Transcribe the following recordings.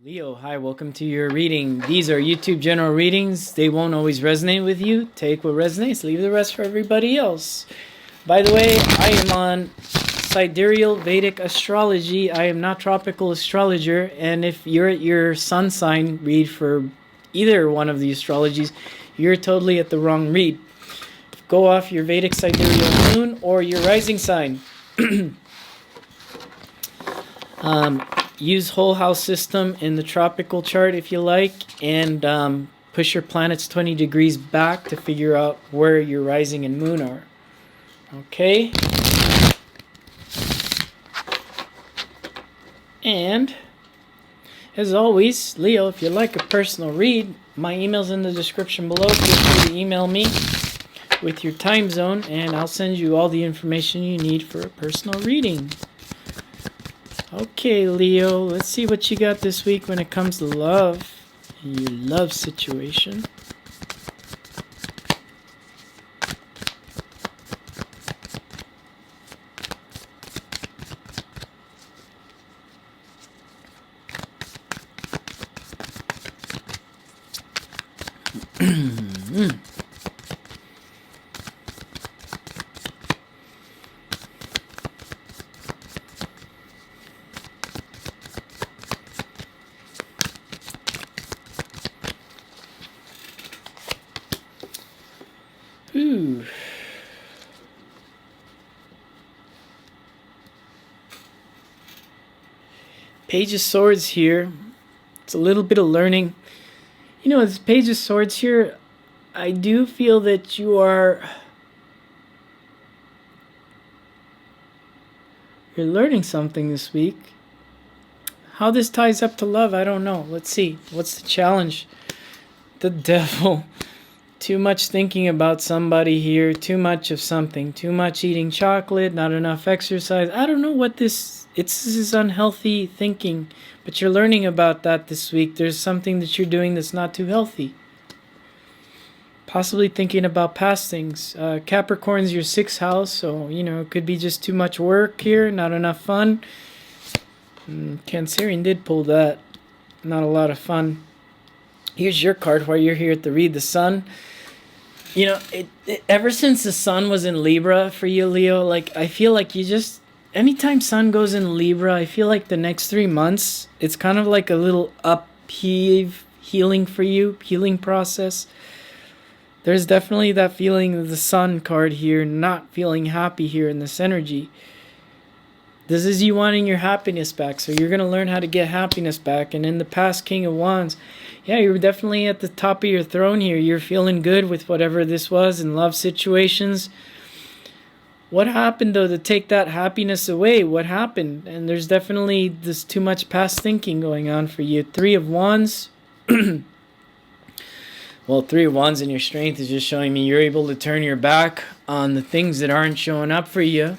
Leo, hi, welcome to your reading. These are YouTube general readings. They won't always resonate with you. Take what resonates, leave the rest for everybody else. By the way, I am on sidereal Vedic astrology. I am not tropical astrologer, and if you're at your sun sign read for either one of the astrologies, you're totally at the wrong read. Go off your Vedic sidereal moon or your rising sign. Use whole house system in the tropical chart if you like, and push your planets 20 degrees back to figure out where your rising and moon are. Okay? And as always, Leo, if you'd like a personal read, my email's in the description below. Feel free to email me with your time zone, and I'll send you all the information you need for a personal reading. Okay, Leo, let's see what you got this week when it comes to love, your love situation. Ooh. Page of Swords here. It's a little bit of learning. You know, this Page of Swords here, I do feel that you're learning something this week. How this ties up to love, I don't know. Let's see. What's the challenge? The Devil. Too much thinking about somebody here, too much of something, too much eating chocolate, not enough exercise. I don't know what this is unhealthy thinking, but you're learning about that this week. There's something that you're doing that's not too healthy. Possibly thinking about past things. Capricorn's your 6th house, so, you know, it could be just too much work here, not enough fun. Cancerian did pull that. Not a lot of fun. Here's your card while you're here to read the Sun. You know, ever since the Sun was in Libra for you, Leo, like, I feel like you just, anytime Sun goes in Libra, I feel like the next 3 months, it's kind of like a little healing for you, healing process. There's definitely that feeling of the Sun card here, not feeling happy here in this energy. This is you wanting your happiness back, so you're going to learn how to get happiness back. And in the past, King of Wands, yeah, you're definitely at the top of your throne here. You're feeling good with whatever this was in love situations. What happened, though, to take that happiness away? What happened? And there's definitely this too much past thinking going on for you. 3 of Wands. Well, 3 of Wands in your strength is just showing me you're able to turn your back on the things that aren't showing up for you.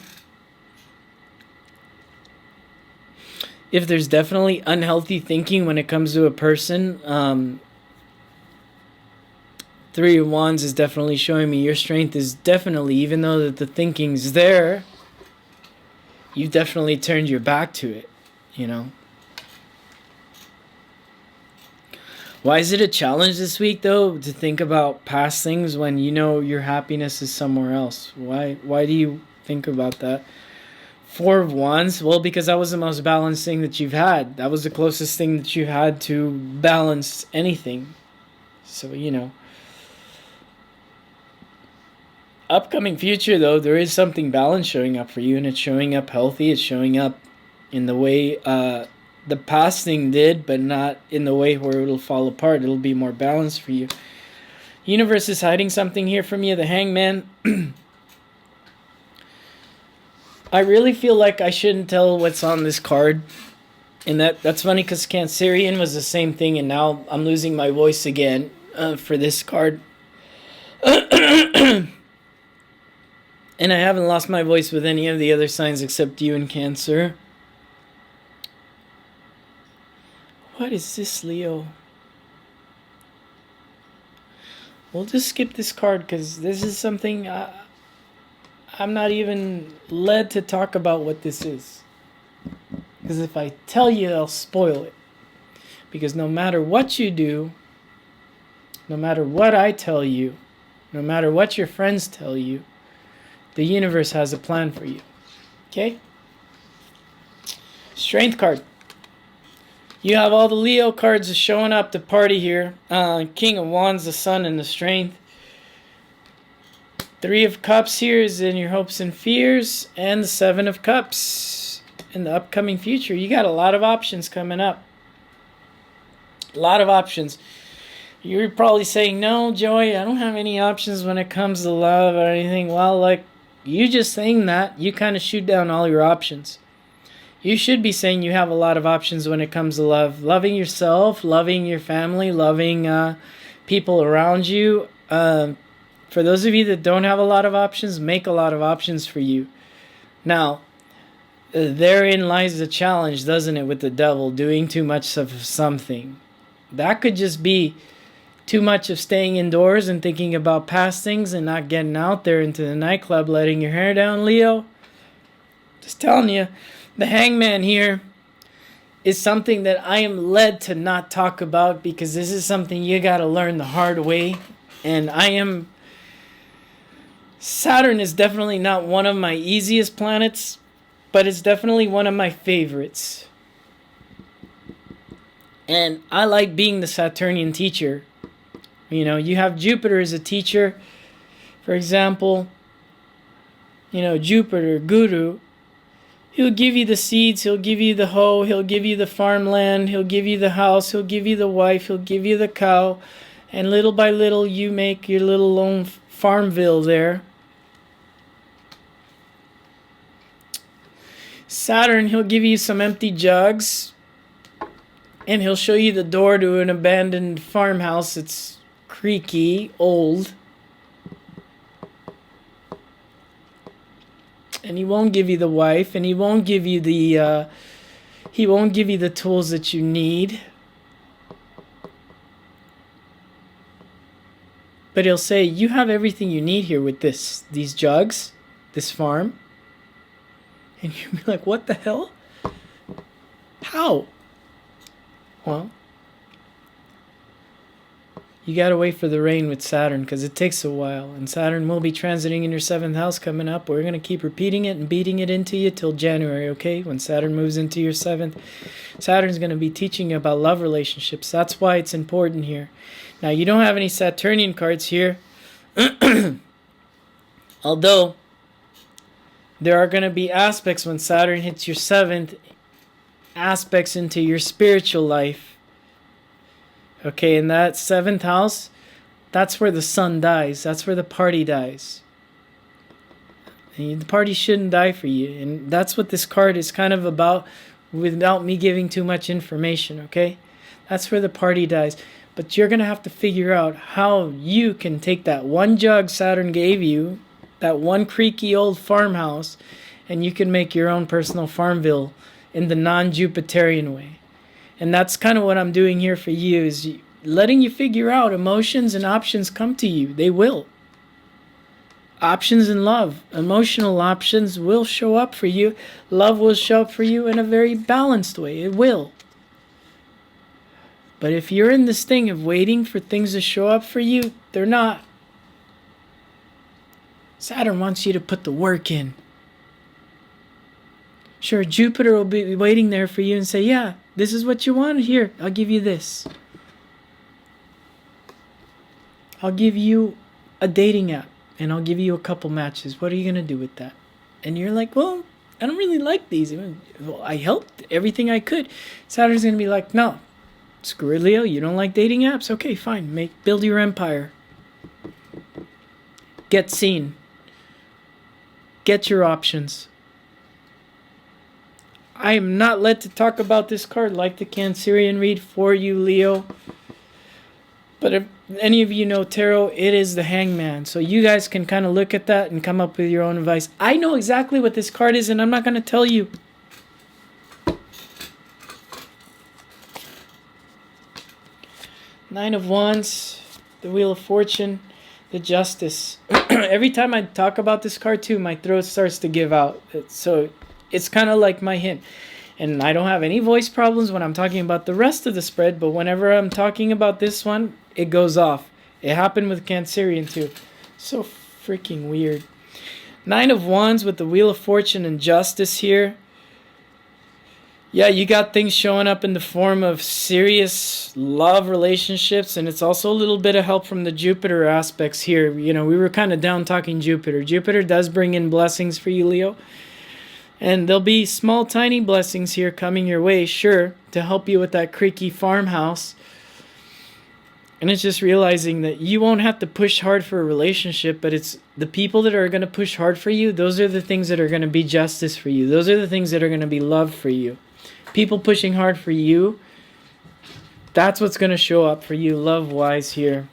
If there's definitely unhealthy thinking when it comes to a person, 3 of Wands is definitely showing me your strength is definitely, even though that the thinking's there, you've definitely turned your back to it, you know. Why is it a challenge this week, though, to think about past things when you know your happiness is somewhere else? Why do you think about that? 4 of Wands, well, because that was the most balanced thing that you've had. That was the closest thing that you had to balance anything. So, you know. Upcoming future, though, there is something balanced showing up for you, and it's showing up healthy. It's showing up in the way the past thing did, but not in the way where it'll fall apart. It'll be more balanced for you. Universe is hiding something here from you, the Hangman. I really feel like I shouldn't tell what's on this card. And that's funny because Cancerian was the same thing, and now I'm losing my voice again for this card. And I haven't lost my voice with any of the other signs except you and Cancer. What is this, Leo? We'll just skip this card because this is something I'm not even led to talk about what this is. Because if I tell you, I'll spoil it. Because no matter what you do, no matter what I tell you, no matter what your friends tell you, the universe has a plan for you. Okay? Strength card. You have all the Leo cards showing up to party here. King of Wands, the Sun, and the Strength. Three of Cups here is in your hopes and fears. And the Seven of Cups in the upcoming future. You got a lot of options coming up. A lot of options. You're probably saying, no, Joey, I don't have any options when it comes to love or anything. Well, like, you just saying that, you kind of shoot down all your options. You should be saying you have a lot of options when it comes to love. Loving yourself, loving your family, loving people around you. For those of you that don't have a lot of options, make a lot of options for you. Now, therein lies the challenge, doesn't it, with the devil, doing too much of something. That could just be too much of staying indoors and thinking about past things and not getting out there into the nightclub, letting your hair down, Leo. Just telling you. The Hangman here is something that I am led to not talk about because this is something you got to learn the hard way. And Saturn is definitely not one of my easiest planets, but it's definitely one of my favorites. And I like being the Saturnian teacher. You know, you have Jupiter as a teacher. For example, you know, Jupiter, Guru. He'll give you the seeds, he'll give you the hoe, he'll give you the farmland, he'll give you the house, he'll give you the wife, he'll give you the cow. And little by little, you make your little lone farmville there. Saturn, he'll give you some empty jugs. And he'll show you the door to an abandoned farmhouse. It's creaky, old. And he won't give you the wife, and he won't give you the tools that you need. But he'll say, you have everything you need here with these jugs, this farm. And you'll be like, what the hell? How? Well, you gotta wait for the rain with Saturn because it takes a while. And Saturn will be transiting in your 7th house coming up. We're gonna keep repeating it and beating it into you till January, okay? When Saturn moves into your 7th, Saturn's gonna be teaching you about love relationships. That's why it's important here. Now, you don't have any Saturnian cards here. Although, there are gonna be aspects when Saturn hits your 7th, aspects into your spiritual life. Okay, in that 7th house, that's where the sun dies. That's where the party dies. And the party shouldn't die for you. And that's what this card is kind of about without me giving too much information, okay? That's where the party dies. But you're going to have to figure out how you can take that one jug Saturn gave you, that one creaky old farmhouse, and you can make your own personal farmville in the non-Jupiterian way. And that's kind of what I'm doing here for you, is letting you figure out emotions and options come to you. They will. Options in love. Emotional options will show up for you. Love will show up for you in a very balanced way. It will. But if you're in this thing of waiting for things to show up for you, they're not. Saturn wants you to put the work in. Sure, Jupiter will be waiting there for you and say, yeah, this is what you want. Here, I'll give you this. I'll give you a dating app, and I'll give you a couple matches. What are you going to do with that? And you're like, well, I don't really like these. Well, I helped everything I could. Saturn's going to be like, no, screw it, Leo. You don't like dating apps? Okay, fine. Build your empire. Get seen. Get your options. I am not led to talk about this card like the Cancerian read for you, Leo. But if any of you know tarot, it is the Hangman. So you guys can kind of look at that and come up with your own advice. I know exactly what this card is, and I'm not going to tell you. Nine of Wands, the Wheel of Fortune, the Justice. Every time I talk about this card too, my throat starts to give out. So it's kind of like my hint. And I don't have any voice problems when I'm talking about the rest of the spread, but whenever I'm talking about this one, it goes off. It happened with Cancerian too. So freaking weird. 9 of Wands with the Wheel of Fortune and Justice here. Yeah, you got things showing up in the form of serious love relationships, and it's also a little bit of help from the Jupiter aspects here. You know, we were kind of down talking Jupiter. Jupiter does bring in blessings for you, Leo. And there'll be small, tiny blessings here coming your way, sure, to help you with that creaky farmhouse. And it's just realizing that you won't have to push hard for a relationship, but it's the people that are going to push hard for you, those are the things that are going to be justice for you. Those are the things that are going to be love for you. People pushing hard for you, that's what's going to show up for you love-wise here.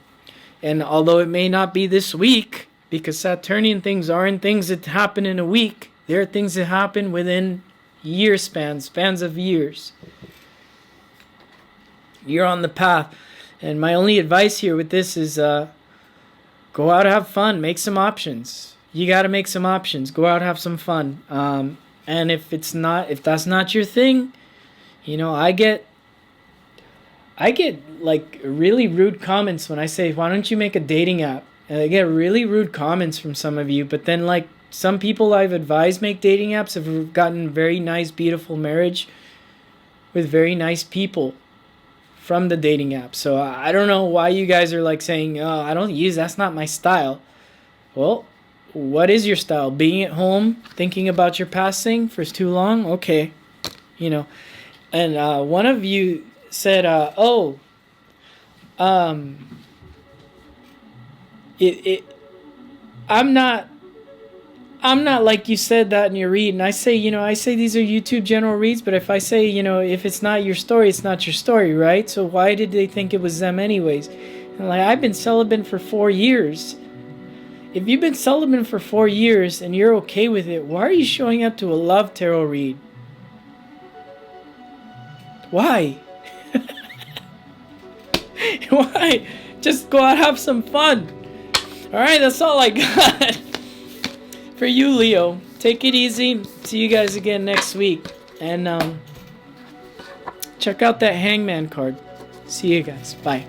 And although it may not be this week, because Saturnian things aren't things that happen in a week, there are things that happen within year spans of years. You're on the path. And my only advice here with this is go out, have fun, make some options. You got to make some options. Go out, have some fun. And if that's not your thing, you know, I get like really rude comments when I say, why don't you make a dating app? And I get really rude comments from some of you, but then like some people I've advised make dating apps have gotten very nice, beautiful marriage with very nice people from the dating app. So I don't know why you guys are like saying, oh, I don't use, that's not my style. Well, what is your style? Being at home, thinking about your past thing for too long? Okay. You know, and one of you said, I'm not like you said that in your read. And I say these are YouTube general reads, but if I say, you know, if it's not your story, it's not your story, right? So why did they think it was them anyways? And like, I've been celibate for 4 years. If you've been celibate for 4 years and you're okay with it, why are you showing up to a love tarot read? Why? Why? Just go out, have some fun. Alright, that's all I got. For you, Leo, take it easy. See you guys again next week. And check out that Hangman card. See you guys. Bye.